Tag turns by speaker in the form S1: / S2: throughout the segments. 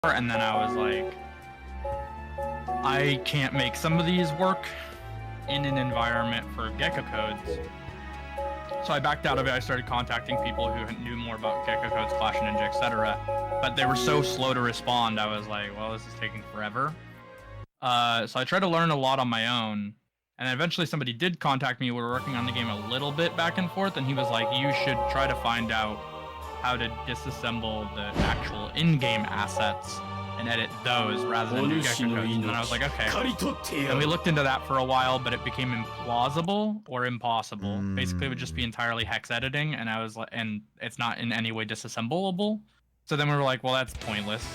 S1: and then I was like, I can't make some of these work in an environment for Gecko codes. So I backed out of it. I started contacting people who knew more about Gecko codes, Flash Ninja, etc. But they were so slow to respond. I was like, well, this is taking forever. So I tried to learn a lot on my own. And then eventually somebody did contact me. We were working on the game a little bit back and forth. And he was like, you should try to find out how to disassemble the actual in-game assets and edit those rather than do Gecko codes. And then I was like, okay. And we looked into that for a while, but it became implausible or impossible. Basically, it would just be entirely hex editing, and I was like, and it's not in any way disassemblable. So then we were like, well, that's pointless,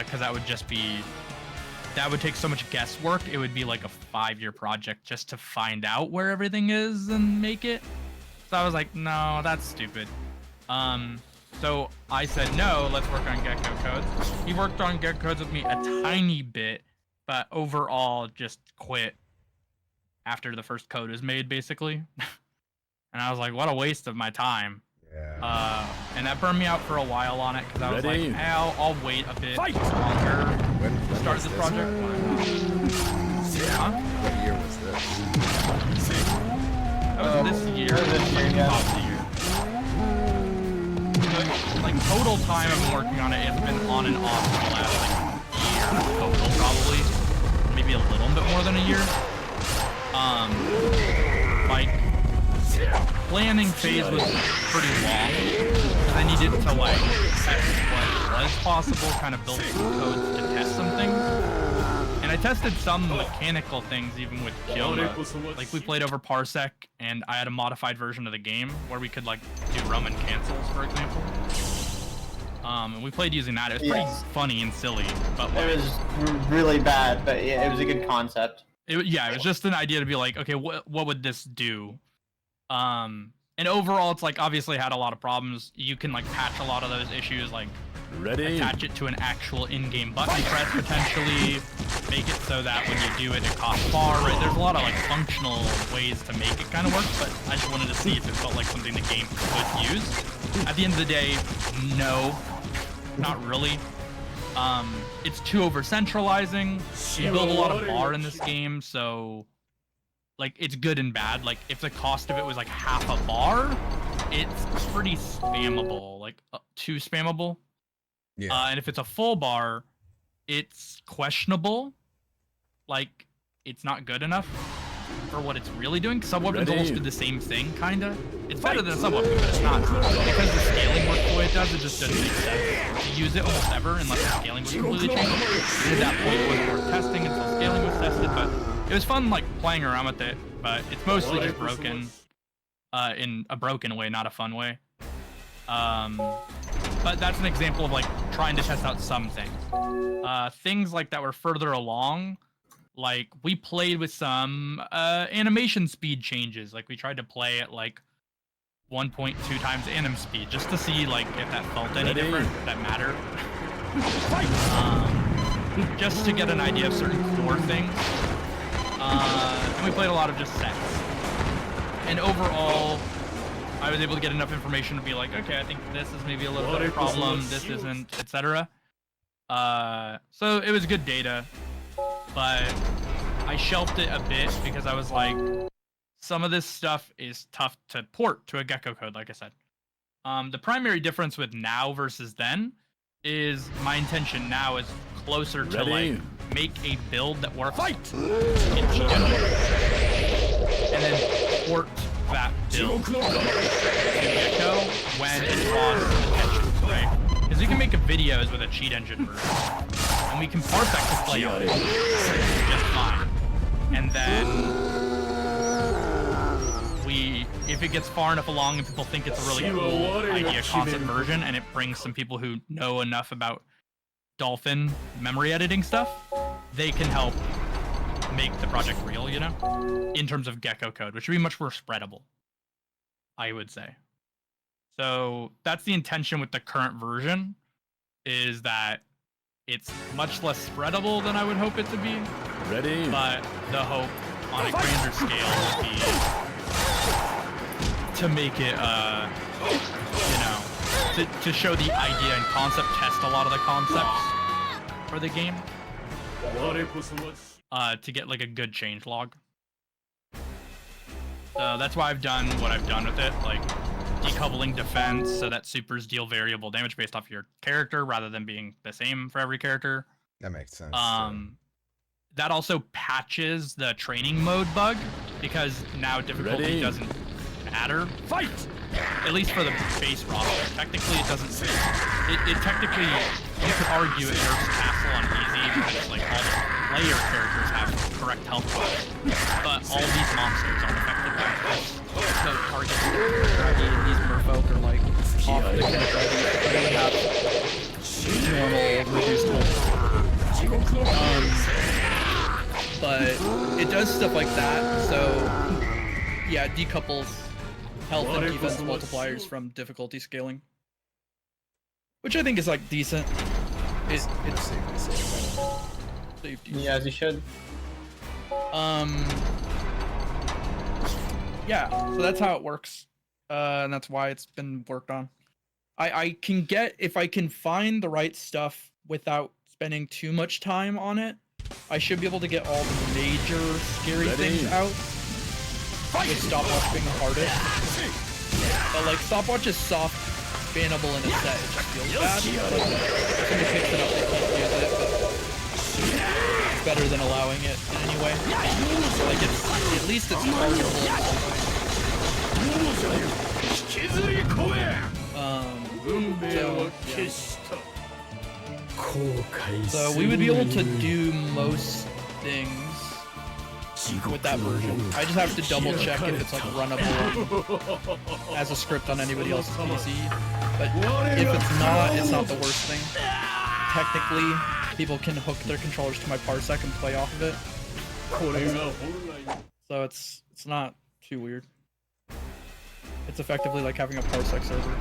S1: because that would just be, that would take so much guesswork. It would be like a 5-year project just to find out where everything is and make it. So I was like, no, that's stupid. So I said, no, let's work on Gecko codes. He worked on Gecko codes with me a tiny bit, but overall just quit after the first code was made, basically. And I was like, what a waste of my time. Yeah. And that burned me out for a while on it, because I was like, hey, I'll wait a bit longer to start this project.
S2: Yeah. What year was this?
S1: That was this year. Like total time I've been working on it, it's been on and off for the last year total, probably maybe a little bit more than a year. Like planning phase was pretty long because I needed to like test what was possible, kind of build some codes to test some things. And I tested some mechanical things even with Kioma. Like we played over Parsec, and I had a modified version of the game where we could like do Roman cancels, for example. And we played using that. It was pretty funny and silly, but like,
S3: it was really bad, but yeah, it was a good concept.
S1: It was just an idea to be like, okay, what would this do? And overall, it's like obviously had a lot of problems. You can like patch a lot of those issues, like attach it to an actual in-game button press, potentially make it so that when you do it, it costs far. Right? There's a lot of like functional ways to make it kind of work, but I just wanted to see if it felt like something the game could use. At the end of the day, no, not really. It's too over-centralizing. You build a lot of bar in this game, so like it's good and bad. Like if the cost of it was like half a bar, it's pretty spammable, like too spammable. Yeah. And if it's a full bar, it's questionable. Like it's not good enough for what it's really doing. Subweapons almost do the same thing, kinda. It's better than a subweapon, but it's not. Because the scaling works the way it does, it just doesn't make sense to use it almost ever unless the scaling was completely changed. And at that point, it wasn't worth testing until scaling was tested, but it was fun, like, playing around with it, but it's mostly just broken, in a broken way, not a fun way. But that's an example of, like, trying to test out some things. Things like that were further along, like, we played with some animation speed changes. Like, we tried to play at, like, 1.2 times anim speed, just to see, like, if that felt any different, if that mattered. Just to get an idea of certain core things. And we played a lot of just sets. And overall, I was able to get enough information to be like, okay, I think this is maybe a little bit of a problem, this isn't, etc. So it was good data, but I shelved it a bit because I was like, some of this stuff is tough to port to a Gecko code, like I said. The primary difference with now versus then is my intention now is closer to like make a build that works in Gecko, and then port that build to Gecko when it draws attention, right? Because you can make videos with a cheat engine version, and we can parse that to play on it just fine. And then if it gets far enough along and people think it's a really cool idea concept version, and it brings some people who know enough about Dolphin memory editing stuff, they can help make the project real, you know, in terms of Gecko code, which would be much more spreadable, I would say. So that's the intention with the current version, is that it's much less spreadable than I would hope it to be. But the hope on a grander scale would be to make it, you know, to show the idea and concept, test a lot of the concepts for the game to get like a good change log. So that's why I've done what I've done with it, like decoupling defense so that supers deal variable damage based off your character rather than being the same for every character.
S2: That makes sense.
S1: That also patches the training mode bug because now difficulty doesn't matter. Fight! At least for the base roster. Technically, it doesn't. It technically, you could argue it nerfs Castle on easy because like all the player characters have correct health bars, but all these monsters aren't affected by this. So targets and these merfolk are like off the cliff already. They have normal reduced health. But it does stuff like that, so yeah, it decouples health and defense multipliers from difficulty scaling, which I think is like decent. It's safety.
S3: Yeah, as you should.
S1: Yeah, so that's how it works, and that's why it's been worked on. I can get, if I can find the right stuff without spending too much time on it, I should be able to get all the major scary things out. With stopwatch being the hardest. But like stopwatch is soft bannable in a set, it just feels bad. Like, if somebody picks it up, they can't use it, but it's better than allowing it in any way. Like it's, at least it's targetable in some way. So we would be able to do most things with that version. I just have to double check if it's like runnable as a script on anybody else's PC. But if it's not the worst thing. Technically, people can hook their controllers to my parsec and play off of it. So it's not too weird. It's effectively like having a parsec server.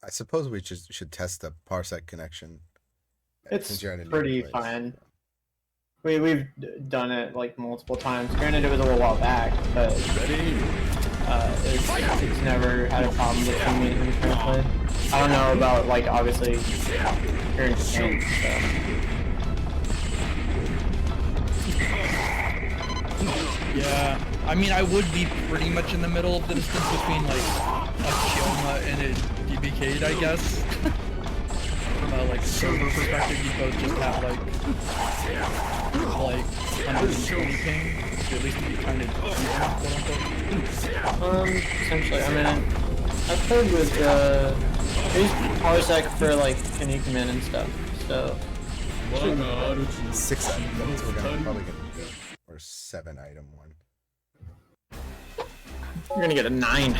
S2: I suppose we should test the parsec connection.
S3: It's pretty fine. We've done it like multiple times. Granted, it was a little while back, but it's never had a problem with me and him trying to play. I don't know about like obviously here in Japan,
S1: Yeah, I mean I would be pretty much in the middle of the distance between like a Kioma and a DBK, I guess. From a like server perspective, you both just have like 120 ping, so at least be kind of quote unquote.
S3: Essentially, I mean, I've played with I use parsec for like Kinnikuman and stuff, so
S2: 6 items. We're probably gonna do it. Or 7 item one.
S3: You're gonna get a 9,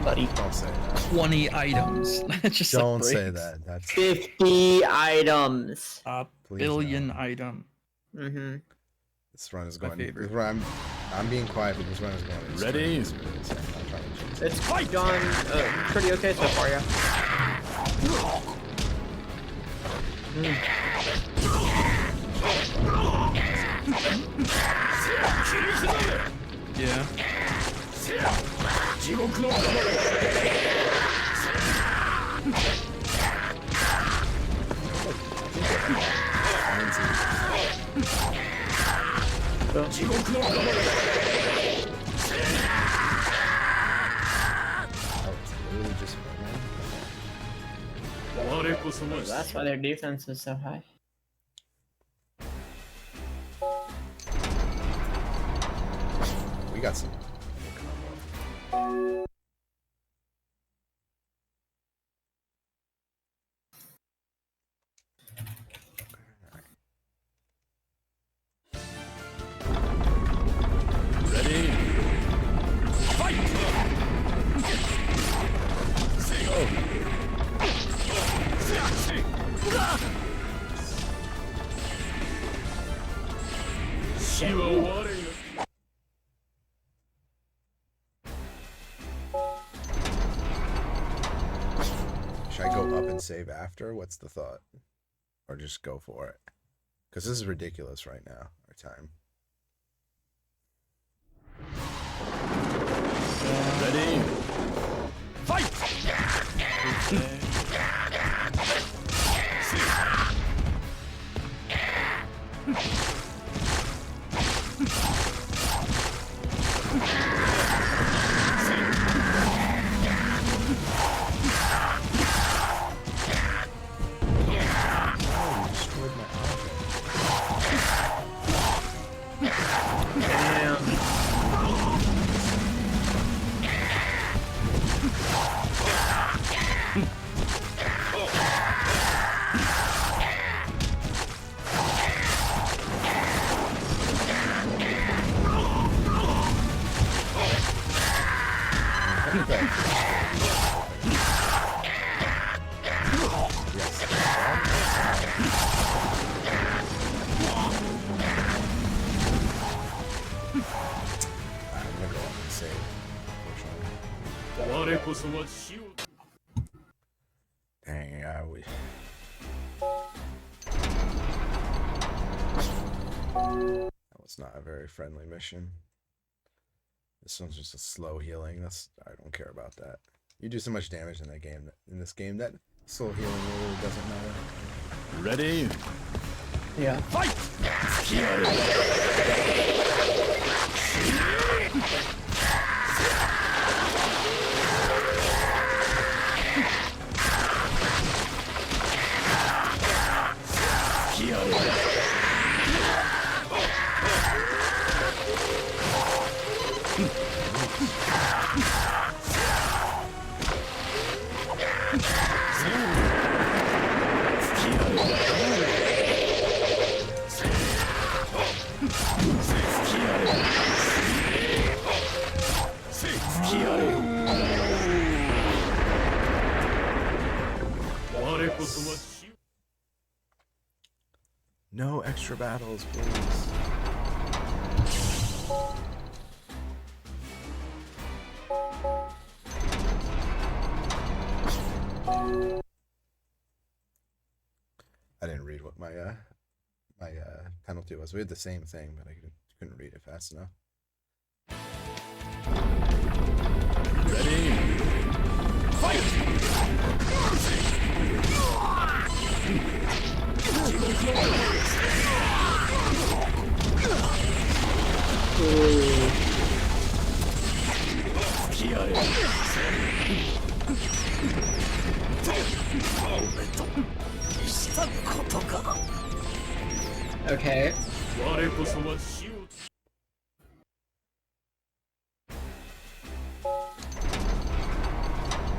S3: buddy.
S2: Don't say that.
S1: 20 items. Just
S2: don't say that. That's
S3: 50 items.
S1: A billion item.
S3: Mm-hmm.
S2: This run is going. This run, I'm being quiet, but this run is going. Ready?
S3: It's gone pretty okay so far, yeah.
S1: Yeah.
S3: That's why their defense is so high.
S2: We got some.
S4: Ready? Fight!
S2: Should I go up and save after? What's the thought? Or just go for it? Because this is ridiculous right now, our time.
S4: Ready? Fight!
S2: Dang, we. That was not a very friendly mission. This one's just a slow healing. I don't care about that. You do so much damage in that game. In this game, that slow healing really doesn't matter.
S4: Ready?
S3: Yeah.
S4: Fight!
S2: No extra battles, please. I didn't read what my penalty was. We had the same thing, but I couldn't read it fast enough.
S4: Ready? Fight!
S3: Okay.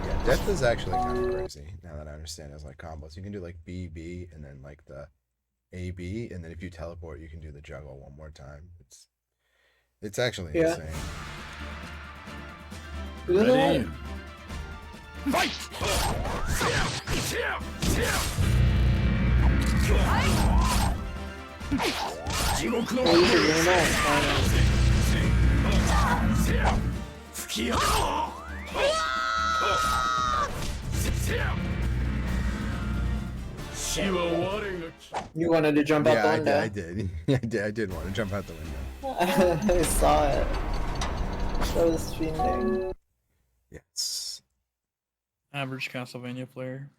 S2: Yeah, death is actually kind of crazy now that I understand as like combos. You can do like B, and then like the AB, and then if you teleport, you can do the juggle one more time. It's actually insane.
S4: Ready? Fight!
S3: You wanted to jump out the window.
S2: I did. I did want to jump out the window.
S3: I saw it. That was fiending.
S2: Yes.
S1: Average Castlevania player.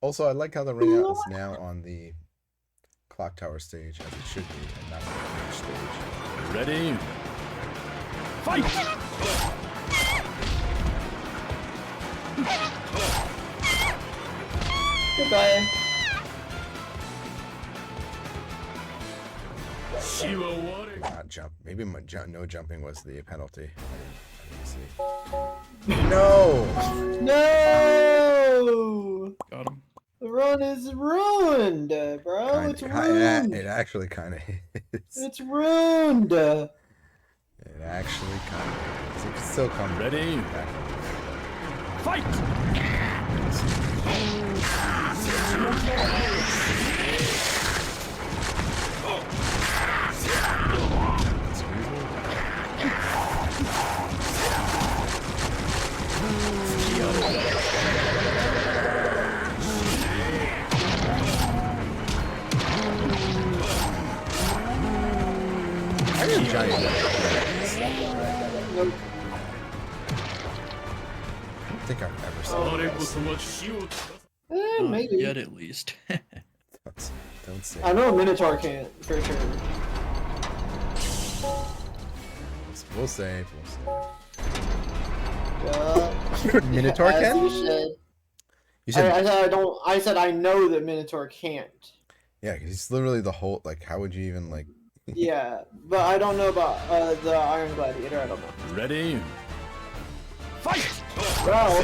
S2: Also, I like how the ring out is now on the clock tower stage as it should be, and not on the main stage.
S4: Ready? Fight!
S3: Goodbye.
S2: Not jump. Maybe no jumping was the penalty. I didn't see. No!
S3: No!
S1: Got him.
S3: The run is ruined, bro. It's ruined.
S2: It actually kind of is.
S3: It's ruined.
S2: It actually kind of is. It can still come.
S4: Ready?
S2: Back.
S4: Fight!
S2: I am giant.
S3: Nope.
S2: I don't think I've ever seen this.
S3: Maybe.
S1: Yet at least.
S2: Don't say.
S3: I know a Minotaur can't, for sure.
S2: We'll save.
S3: Minotaur
S2: Minotaur can? You said.
S3: I said I know that Minotaur can't.
S2: Yeah, because he's literally the whole. Like, how would you even like?
S3: Yeah, but I don't know about the Iron Gladiator. I don't know.
S4: Ready? Fight!
S3: Well,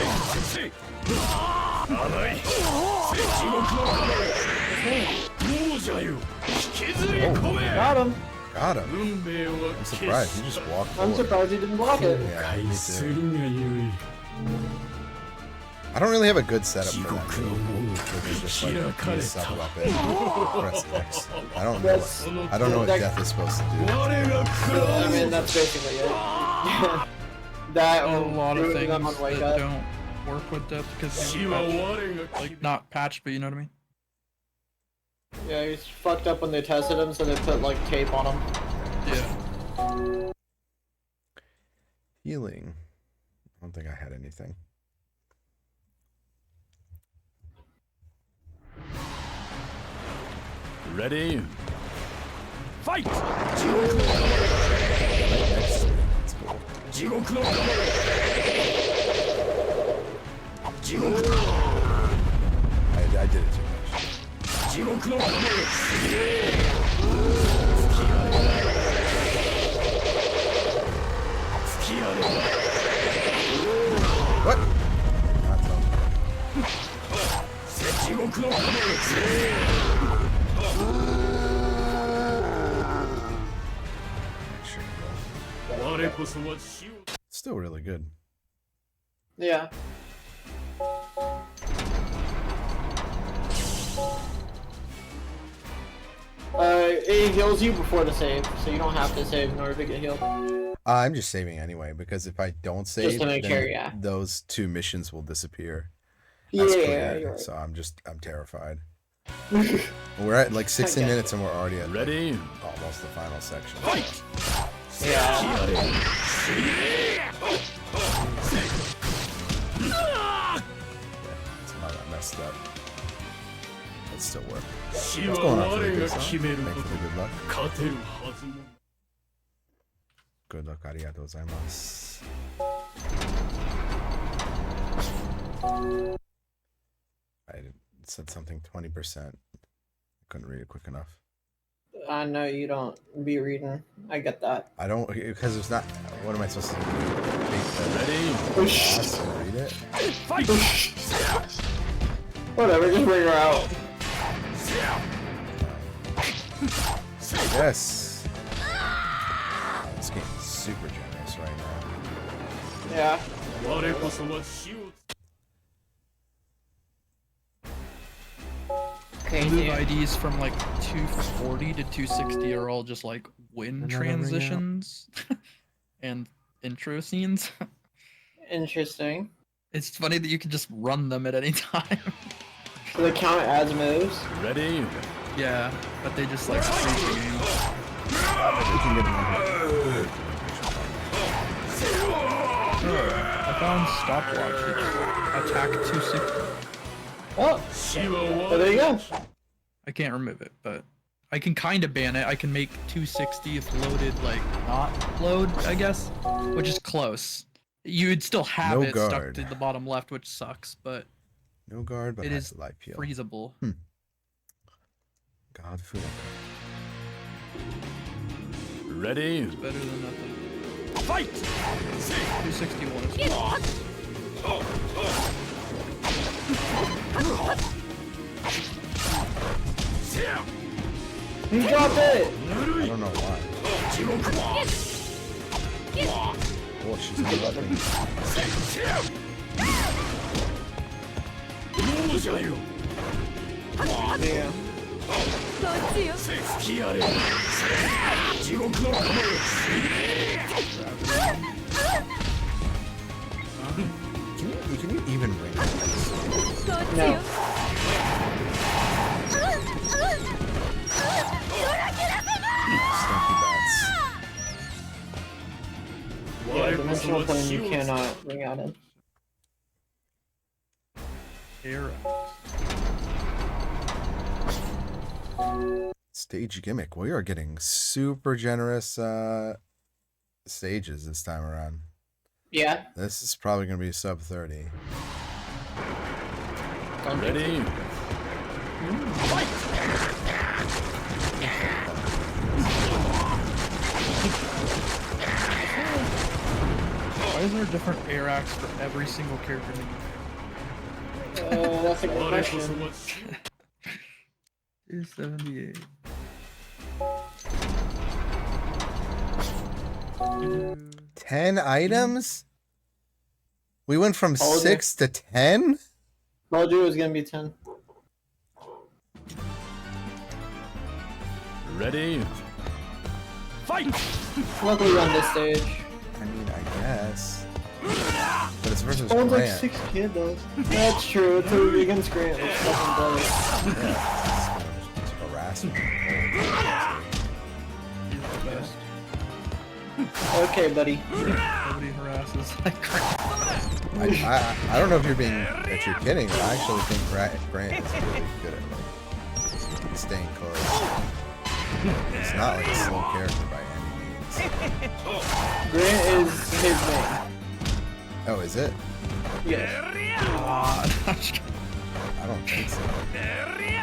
S3: got him.
S2: Got him. I'm surprised. He just walked forward.
S3: I'm surprised he didn't block it.
S2: Yeah, me too. I don't really have a good setup for that move, which is just like a sub weapon. Press X. I don't know what death is supposed to do.
S3: I mean, that's basically it. That
S1: a lot of things
S3: them on
S1: that
S3: wake up.
S1: don't work with death because like not patched, but you know what I mean.
S3: Yeah, he's fucked up when they tested him, so they put like tape on him.
S1: Yeah.
S2: Healing. I don't think I had anything.
S4: Ready? Fight!
S2: Right next to me. That's cool. I did it too much. What? Not so. Still really good.
S3: Yeah. It heals you before the save, so you don't have to save in order to get healed.
S2: I'm just saving anyway because if I don't save,
S3: Just to make
S2: then
S3: sure, yeah.
S2: those 2 missions will disappear.
S3: Yeah,
S2: That's
S3: you're
S2: clear.
S3: right.
S2: So I'm terrified. We're at like 60 minutes and we're already at
S4: Ready?
S2: like, almost the final section.
S4: Fight!
S3: Yeah.
S2: It's not that messed up. It still work. What's going on for the good stuff? Thank you for the good luck. Good luck, arigatou gozaimasu. It said something 20%. I couldn't read it quick enough.
S3: I know you don't be reading. I get that.
S2: I don't, because it's not. What am I supposed to do?
S4: Ready?
S2: Class and read it?
S4: Fight!
S3: Whatever, just bring her out.
S2: Yes. This game is super generous right now.
S3: Yeah.
S1: Move IDs from like 240 to 260 are all just like wind transitions and intro scenes.
S3: Interesting.
S1: It's funny that you can just run them at any time.
S3: So they count as moves?
S4: Ready?
S1: Yeah, but they just like freeze the game.
S2: You can get them on here.
S1: I found stopwatch. Attack 260.
S3: Oh, well, there you go.
S1: I can't remove it, but I can kind of ban it. I can make 260 if loaded, like not load, I guess, which is close. You would still have
S2: No
S1: it stuck
S2: guard.
S1: to the bottom left, which sucks, but
S2: No guard, but
S1: it
S2: has
S1: is
S2: light peel.
S1: freezable.
S2: God food.
S4: Ready?
S1: It's better than nothing.
S4: Fight!
S1: 261 is
S3: You dropped it!
S2: I don't know why. Oh, she's not letting me.
S3: Yeah.
S2: Can you even ring this?
S3: No.
S2: Stinky bats.
S3: Yeah, dimensional plane you cannot bring out in.
S1: Air.
S2: Stage gimmick. We are getting super generous stages this time around.
S3: Yeah.
S2: This is probably going to be sub 30.
S4: Ready? Fight!
S1: Why is there a different air axe for every single character in the game?
S3: That's a good question.
S1: 278.
S2: 10 items? We went from
S3: Told you.
S2: 6 to 10?
S3: Told you it was gonna be 10.
S4: Ready? Fight!
S3: Luckily on this stage.
S2: I mean, I guess. It's versus
S3: Owns like
S2: Grant.
S3: 6 candles. That's true. It's against Grant. Let's fucking play.
S2: Yeah, it's harassment.
S3: Okay, buddy.
S1: Nobody harasses like Grant.
S2: I don't know if you're kidding. I actually think Grant is really good at like staying close. He's not like a slow character by any means.
S3: Grant is his name.
S2: Oh, is it?
S3: Yes.
S2: I don't think so.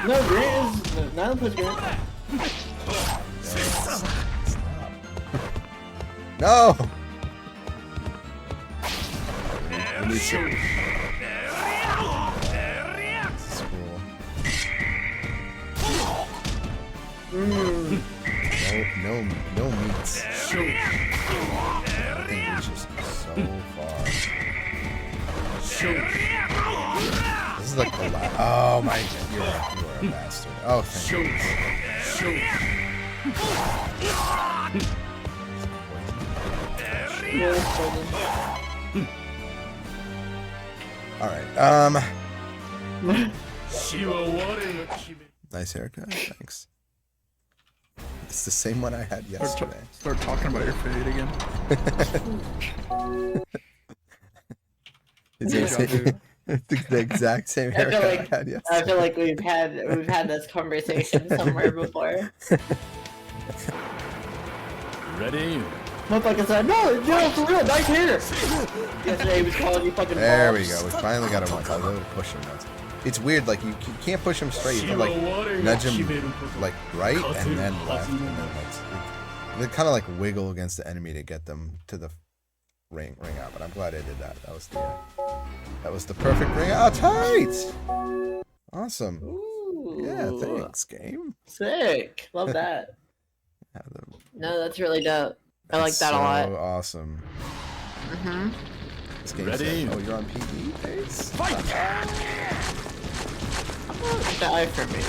S3: No, Grant is. Nylon plays Grant.
S2: Stop. No! Let me see. This is cool. No meats. That thing reaches so far. This is like the last. Oh my god, you are a bastard. Oh, thank you. Alright, nice haircut, thanks. It's the same one I had yesterday.
S1: Start talking about your fade again.
S2: It's the exact same haircut I had yesterday.
S3: I feel like we've had this conversation somewhere before.
S4: Ready?
S3: Motherfucker said, no, for real, nice hair. Yesterday he was calling you fucking
S2: There
S3: balls.
S2: we go. We finally got him once. I was able to push him once. It's weird, like you can't push him straight. You can like nudge him like right and then left, and then like they kind of like wiggle against the enemy to get them to the ring out. But I'm glad I did that. That was the perfect ring out. Tight. Awesome.
S3: Ooh,
S2: Yeah, thanks, game.
S3: Sick. Love that.
S2: Yeah,
S3: No, that's really dope. I like that a lot.
S2: So awesome.
S3: Mm-hmm.
S2: This game
S4: Ready?
S2: said, oh, you're on PE pace?
S3: Die for me.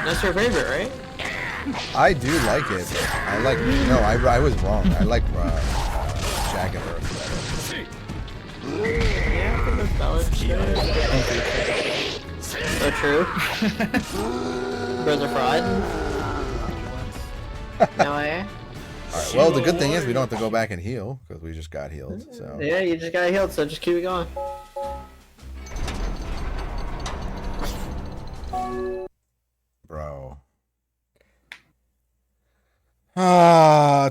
S3: That's your favorite, right?
S2: I do like it. I was wrong. I like Jagged Earth better.
S3: Yeah, I think that's valid. So true. Bros are fraud. No way.
S2: Alright, well, the good thing is we don't have to go back and heal, because we just got healed, so.
S3: Yeah, you just got healed, so just keep it going.
S2: Bro.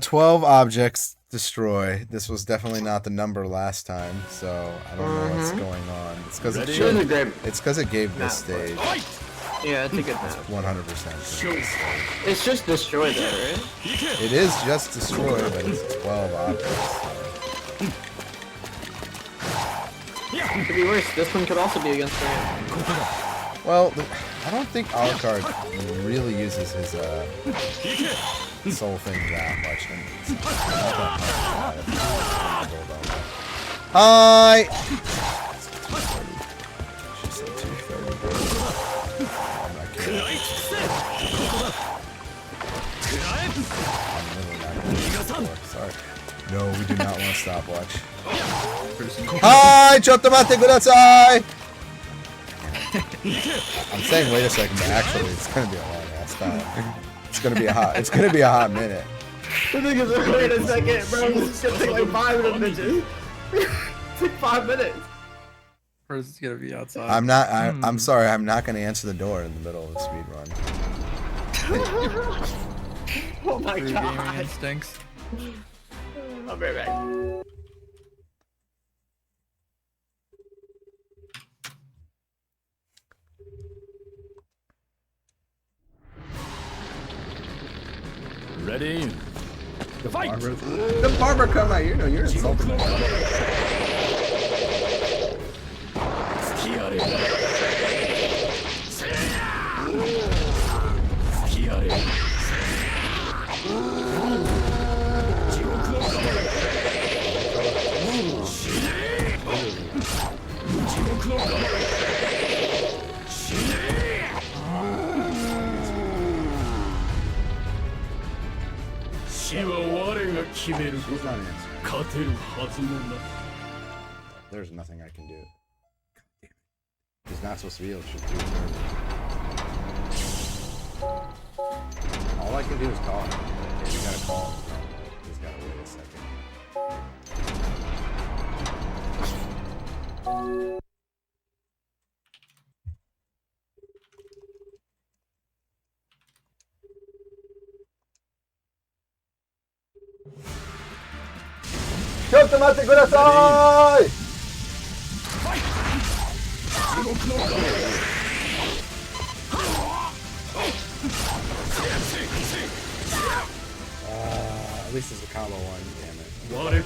S2: 12 objects destroy. This was definitely not the number last time, so I don't know what's going on. It's because it gave this stage.
S3: Yeah, it's a good map.
S2: 100%.
S3: It's just destroy though, right?
S2: It is just destroy, but it's 12 objects.
S3: It could be worse. This one could also be against Grant.
S2: Well, I don't think Alucard really uses his soul thing that much. And hi! She said 230. I'm not kidding. Sorry. No, we do not want a stopwatch. Hi! Chotomate kudasai! I'm saying wait a second, but actually it's gonna be a long ass time. It's gonna be a hot minute.
S3: The thing is, wait a second, bro. This is gonna take like 5 minutes, bitches. Take 5 minutes.
S1: Or is it gonna be outside?
S2: I'm sorry, I'm not gonna answer the door in the middle of the speed run.
S3: Oh my
S1: True
S3: god.
S1: gaming instincts.
S3: I'll be right back.
S4: Ready? Fight!
S2: The barber come out, you're insulting me. He's not answering. There's nothing I can do. God damn it. He's not supposed to be able to shoot 230. All I can do is call him. Okay, you gotta call him. He's gotta wait a second. At least it's a combo one, damn it.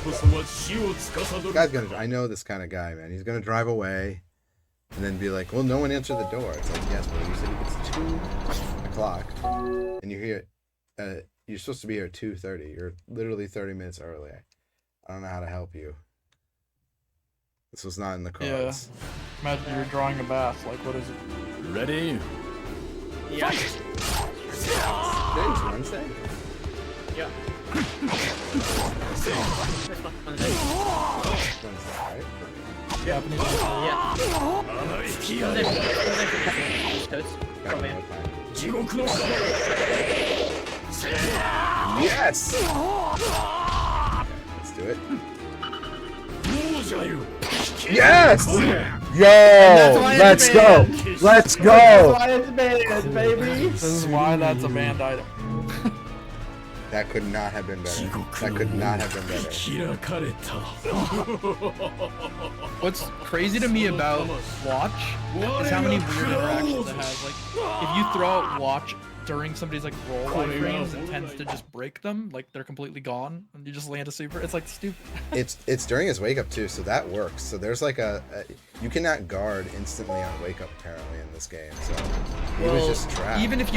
S2: This guy's gonna, I know this kind of guy, man. He's gonna drive away and then be like, well, no one answered the door. It's like, yes, but you said it's 2 o'clock and you're here, you're supposed to be here at 2:30. You're literally 30 minutes early. I don't know how to help you. This was not in the cards.
S5: Yeah. Imagine you're drawing a bath. Like, what is it?
S4: Ready?
S3: Yeah.
S2: Today's Wednesday?
S3: Yeah.
S2: Wednesday, right?
S5: Japanese.
S3: Yeah.
S2: Got no time. Yes! Okay, let's do it. Yes! Yo! Let's go! Let's go!
S3: That's why it's banned, baby!
S5: This is why that's a banned item.
S2: That could not have been better. That could not have been better.
S1: What's crazy to me about Watch is how many weird interactions it has. Like, if you throw out Watch during somebody's like roll frames, it tends to just break them. Like they're completely gone, and you just land a super. It's like stupid.
S2: It's during his wake up too, so that works. So there's like a you cannot guard instantly on wake up apparently in this game. So he was just trapped.
S1: Even if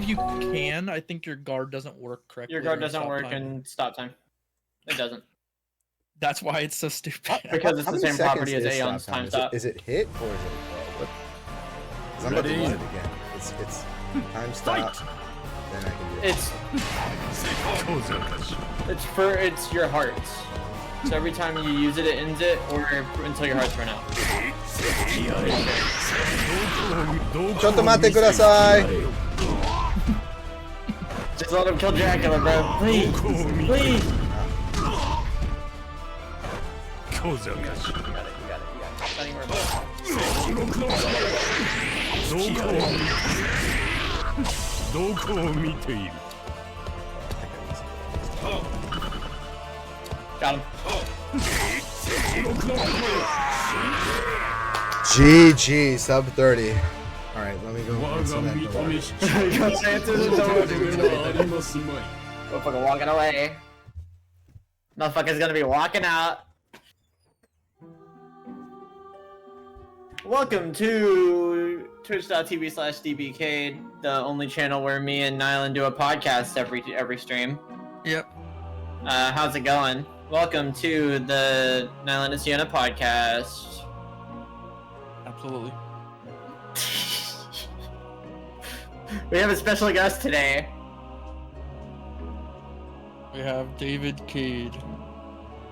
S1: you can, I think your guard doesn't work correctly.
S3: Your guard doesn't work in stop time. It doesn't.
S1: That's why it's so stupid.
S3: Because it's
S2: How
S3: the
S2: many
S3: same property as
S2: seconds is
S3: Aeon's
S2: stop time?
S3: time stop.
S2: Is it hit or is it what? 'Cause I'm about to run it again. It's time stop. Then I can do it.
S3: It's your hearts. So every time you use it, it ends it, or until your hearts run out.
S2: Chotto mate kudasai!
S3: Just let him kill Dracula, bro. Please. Please. You got it. Don't even worry about it. Got him.
S2: GG, sub 30. Alright, let me go answer that door.
S3: Motherfucker walking away. Motherfucker's gonna be walking out. Welcome to twitch.tv/dbcade, the only channel where me and Nylan do a podcast every stream.
S1: Yep.
S3: How's it going? Welcome to the Nylan and Sienna podcast.
S1: Absolutely.
S3: We have a special guest today.
S5: We have David Cade.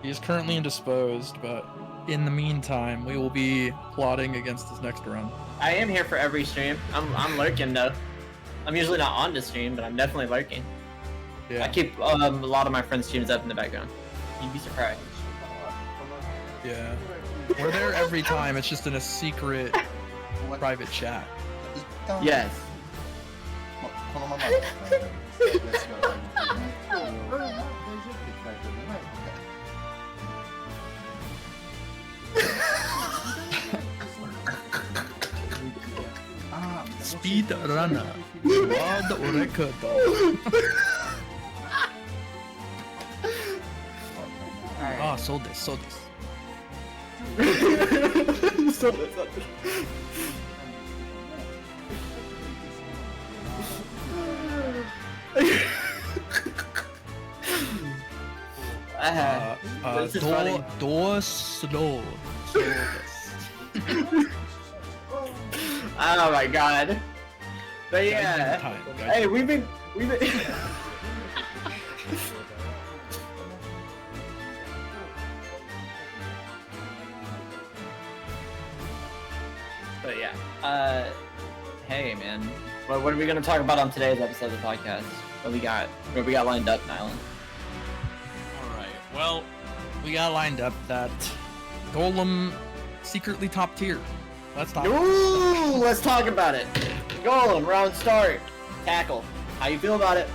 S5: He is currently indisposed, but in the meantime, we will be plotting against this next round.
S3: I am here for every stream. I'm lurking though. I'm usually not on the stream, but I'm definitely lurking.
S5: Yeah.
S3: I keep a lot of my friends' streams up in the background. You'd be surprised.
S5: Yeah. We're there every time. It's just in a secret private chat.
S3: Yes.
S1: Speedrunner. World record. Ah, sold this.
S3: This is funny.
S1: Door slow.
S3: Oh my god. But yeah.
S5: Time,
S3: Hey, we've been. But yeah. Hey man. What are we gonna talk about on today's episode of the podcast? What we got lined up, Nylan?
S5: Alright, well, we got lined up that Golem secretly top tier. Let's talk.
S3: Ooh, let's talk about it. Golem, round start. Tackle. How you feel about it?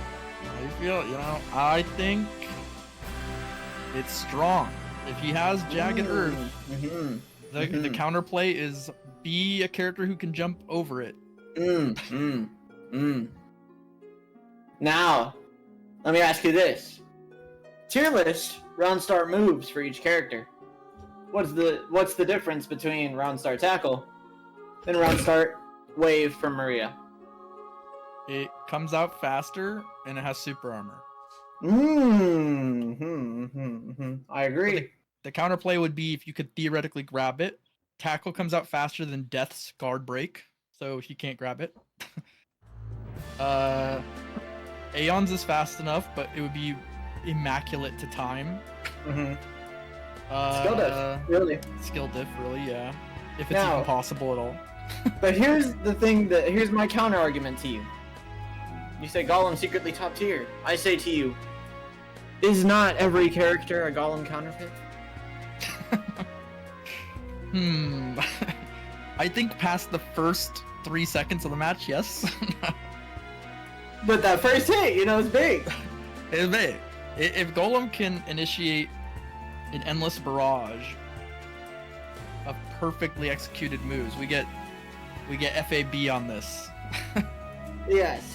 S5: How you feel? You know, I think it's strong. If he has Jagged Earth, the counterplay is be a character who can jump over it.
S3: Now, let me ask you this. Tier list, round start moves for each character. What's the difference between round start tackle and round start wave for Maria?
S5: It comes out faster and it has super armor.
S3: I agree.
S5: The counterplay would be if you could theoretically grab it. Tackle comes out faster than Death's guard break, so he can't grab it. Aeon's is fast enough, but it would be immaculate to time.
S3: Skill diff, really.
S5: Skill diff, really, yeah. If it's even possible at all.
S3: But here's the thing here's my counter argument to you. You say Golem secretly top tier. I say to you, is not every character a Golem counterfeit?
S5: I think past the first 3 seconds of the match, yes.
S3: But that first hit, is big.
S5: It's big. If Golem can initiate an endless barrage of perfectly executed moves, we get FAB on this.
S3: Yes.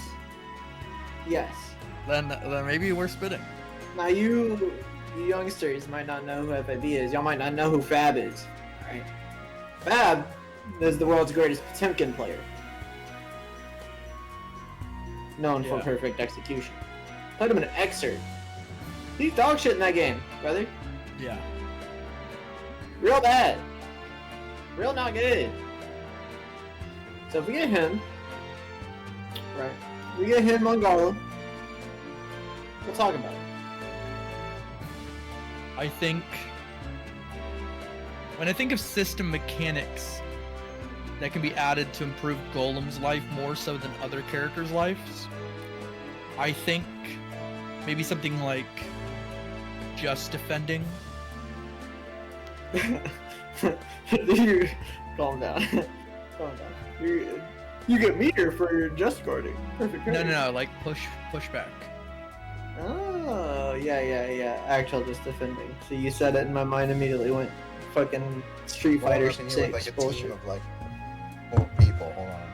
S5: Then maybe we're spitting.
S3: Now you youngsters might not know who FAB is. Y'all might not know who Fab is. Right? Fab is the world's greatest Potemkin player. Known for perfect execution. Played him in an excerpt. He's dog shit in that game, brother.
S5: Yeah.
S3: Real bad. Real not good. So if we get him, right? We get him on Golem. We'll talk about it.
S5: I think when I think of system mechanics that can be added to improve Golem's life more so than other characters' lives, I think maybe something like just defending.
S3: Calm down. Calm down. You get meter for your just guarding. Perfect.
S5: No, like push back.
S3: Oh, yeah. Actual just defending. So you said it and my mind immediately went fucking Street Fighter 6
S2: with like a
S3: bullshit.
S2: team of like 4 people. Hold on.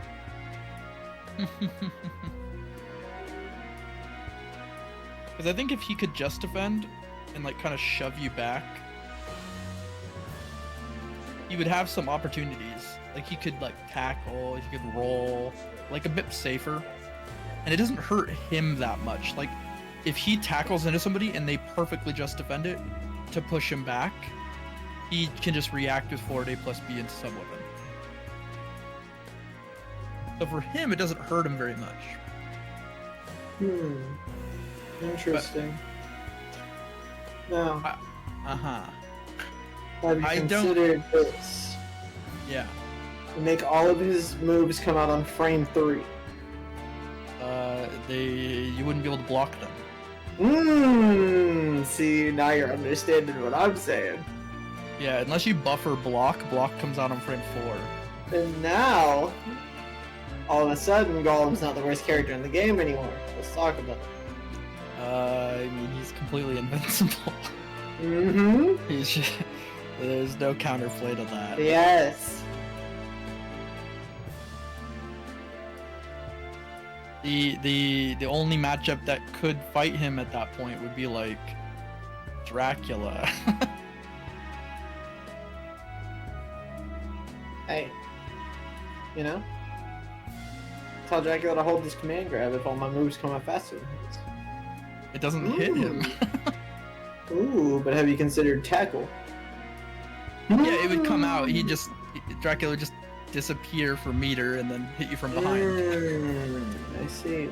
S5: Because I think if he could just defend and like kind of shove you back, he would have some opportunities. Like he could like tackle, he could roll, like a bit safer, and it doesn't hurt him that much. Like if he tackles into somebody and they perfectly just defend it to push him back, he can just react with forward A plus B into sub-weapon. So for him, it doesn't hurt him very much.
S3: Interesting. Now, have you considered this?
S5: Yeah.
S3: Make all of his moves come out on frame 3.
S5: You wouldn't be able to block them.
S3: See, now you're understanding what I'm saying.
S5: Yeah, unless you buffer block comes out on frame 4.
S3: And now, all of a sudden, Golem's not the worst character in the game anymore. Let's talk about it.
S5: I mean, he's completely invincible. He's just, there's no counterplay to that.
S3: Yes.
S5: The only matchup that could fight him at that point would be like Dracula.
S3: Hey, tell Dracula to hold this command grab if all my moves come out faster than his.
S5: It doesn't hit him.
S3: Ooh, but have you considered tackle?
S5: Yeah, it would come out. Dracula just disappear for meter and then hit you from behind.
S3: I see.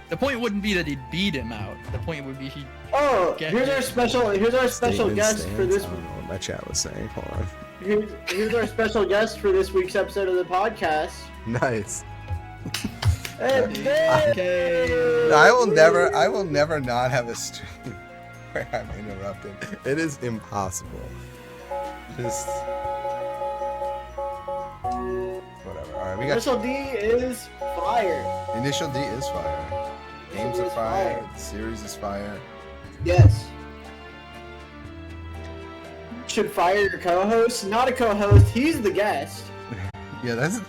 S5: The point wouldn't be that he'd beat him out. The point would be he.
S3: Oh,
S5: Get
S3: here's
S5: you.
S3: our special
S2: Statement
S3: guest for
S2: stands.
S3: this.
S2: I don't know what my chat was saying. Hold on.
S3: Here's our special guest for this week's episode of the podcast.
S2: Nice.
S3: Hey,
S5: Okay.
S2: I will never not have a stream where I'm interrupted. It is impossible. Just whatever. All right, we got
S3: Initial D is fire.
S2: initial D is fire. Games
S3: D
S2: are
S3: is
S2: fire.
S3: fire.
S2: The series is fire.
S3: Yes. Should fire your co-host? Not a co-host. He's the guest.
S2: Yeah, that's